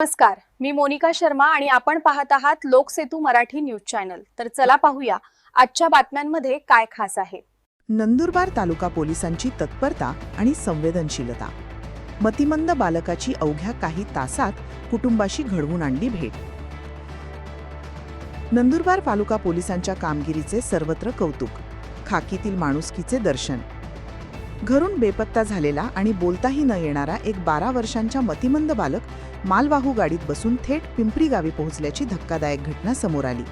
नमस्कार, मी मोनिका शर्मा आणि आपण पाहत आहात लोकसेतू मराठी न्यूज चॅनल। तर चला पाहूया आजच्या बातम्यांमध्ये काय खास आहे। नंदुरबार तालुका पोलिसांची तत्परता आणि संवेदनशीलता। मतिमंद बालकाची अवघ्या काही तासात कुटुंबाशी घडवून आणली भेट। नंदुरबार तालुका पोलिसांच्या कामगिरीचे सर्वत्र कौतुक। खाकीतील माणुसकीचे दर्शन। घरून बेपत्ता झालेला आणि बोलताही न येणारा एक 12 वर्षांच्या मतिमंद बालक मालवाहू गाडीत बसून थेट पिंपरी गावी पोहोचल्याची धक्कादायक घटना समोर आली।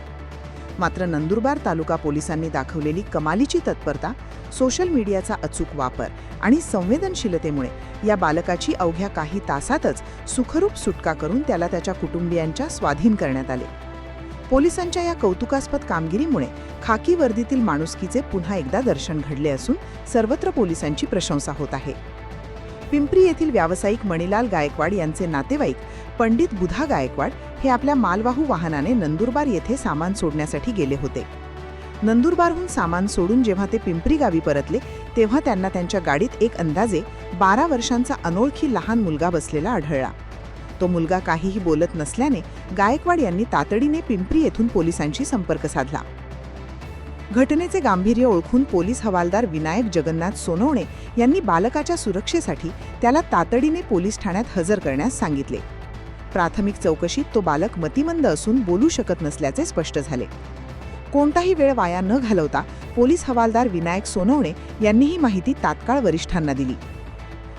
मात्र नंदुरबार तालुका पोलिसांनी दाखवलेली कमालीची तत्परता, सोशल मीडियाचा अचूक वापर आणि संवेदनशीलतेमुळे या बालकाची अवघ्या काही तासातच सुखरूप सुटका करून त्याला त्याच्या कुटुंबियांच्या स्वाधीन करण्यात आले। पोलिसांच्या या कौतुकास्पद कामगिरीमुळे खाकी वर्दीतील माणुसकीचे पुन्हा एकदा दर्शन घडले असून सर्वत्र पोलिसांची प्रशंसा होत आहे। पिंपरी येथील व्यावसायिक मणिलाल गायकवाड यांचे नातेवाईक पंडित बुधा गायकवाड हे आपल्या मालवाहू वाहनाने नंदुरबार येथे सामान सोडण्यासाठी गेले होते। नंदुरबारहून सामान सोडून जेव्हा ते पिंपरी गावी परतले तेव्हा त्यांना त्यांच्या गाडीत एक अंदाजे 12 वर्षांचा अनोळखी लहान मुलगा बसलेला आढळला। तो मुलगा काहीही बोलत नसल्याने गायकवाड यांनी तातडीने पिंपरी येथून पोलिसांशी संपर्क साधला। घटनेचे गांभीर्य ओळखून पोलीस हवालदार विनायक जगन्नाथ सोनवणे यांनी बालकाच्या सुरक्षेसाठी त्याला तातडीने पोलीस ठाण्यात हजर करण्यास सांगितले। प्राथमिक चौकशीत तो बालक मतिमंद असून बोलू शकत नसल्याचे स्पष्ट झाले। कोणताही वेळ वाया न घालवता पोलीस हवालदार विनायक सोनवणे यांनी ही माहिती तात्काळ वरिष्ठांना दिली।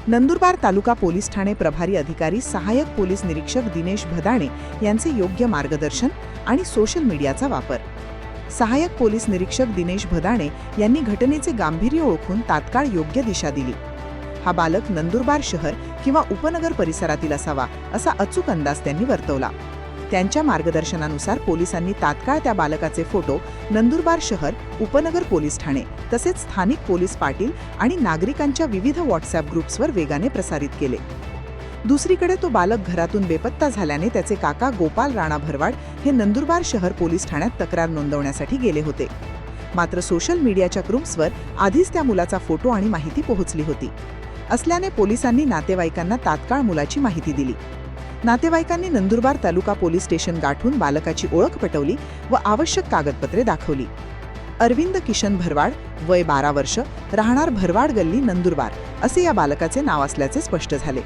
नंदुरबार तालुका पोलीस ठाणे प्रभारी अधिकारी सहाय्यक पोलीस निरीक्षक दिनेश भदाणे यांचे योग्य मार्गदर्शन आणि सोशल मीडियाचा वापर। सहाय्यक पोलीस निरीक्षक दिनेश भदाणे यांनी घटनेचे गांभीर्य ओळखून तात्काळ योग्य दिशा दिली। हा बालक नंदुरबार शहर किंवा उपनगर परिसरातील असावा असा अचूक अंदाज त्यांनी वर्तवला। त्यांच्या मार्गदर्शनानुसार पोलिसांनी तात्काळ त्या बालकाचे फोटो नंदुरबार शहर, उपनगर पोलीस ठाणे तसेच स्थानिक पोलीस पाटील आणि नागरिकांच्या विविध व्हॉट्सअप ग्रुप्सवर वेगाने प्रसारित केले। दुसरीकडे तो बालक घरातून बेपत्ता झाल्याने त्याचे काका गोपाल राणा भरवाड हे नंदुरबार शहर पोलीस ठाण्यात तक्रार नोंदवण्यासाठी गेले होते। मात्र सोशल मीडियाच्या ग्रुप्सवर आधीच त्या मुलाचा फोटो आणि माहिती पोहोचली होती असल्याने पोलिसांनी नातेवाईकांना तात्काळ मुलाची माहिती दिली। नातेवाईकांनी नंदुरबार तालुका पोलीस स्टेशन गाठून बालकाची ओळख पटवली व आवश्यक कागदपत्रे दाखवली। अरविंद किशन भरवाड, वय 12 वर्ष, राहणार भरवाड गल्ली, नंदुरबार असे या बालकाचे नाव असल्याचे स्पष्ट झाले।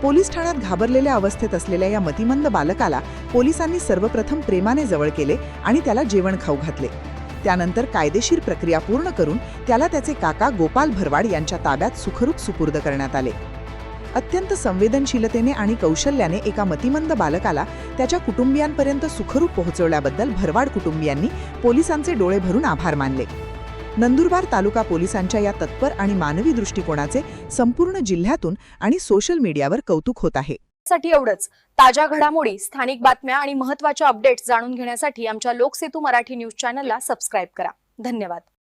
पोलीस ठाण्यात घाबरलेल्या अवस्थेत असलेल्या या मतिमंद बालकाला पोलिसांनी सर्वप्रथम प्रेमाने जवळ केले आणि त्याला जेवण खाऊ घातले। त्यानंतर कायदेशीर प्रक्रिया पूर्ण करून त्याला त्याचे काका गोपाल भरवाड यांच्या ताब्यात सुखरूप सुपूर्द करण्यात आले। अत्यंत संवेदनशीलतेने आणि कौशल्याने एका मतिमंद बालकाला त्याच्या कुटुंबियांपर्यंत सुखरूप पोहोचवल्याबद्दल भरवाड कुटुंबियांनी पोलिसांचे डोळे भरून आभार मानले। नंदुरबार तालुका पोलिसांच्या या तत्पर आणि मानवी दृष्टिकोनाचे संपूर्ण जिल्ह्यातून आणि सोशल मीडियावर कौतुक होत आहे। साठी एवढंच। ताज्या घडामोडी, स्थानिक बातम्या आणि महत्त्वाच्या अपडेट्स जाणून घेण्यासाठी आमच्या लोकसेतू मराठी न्यूज चॅनलला सबस्क्राइब करा। धन्यवाद।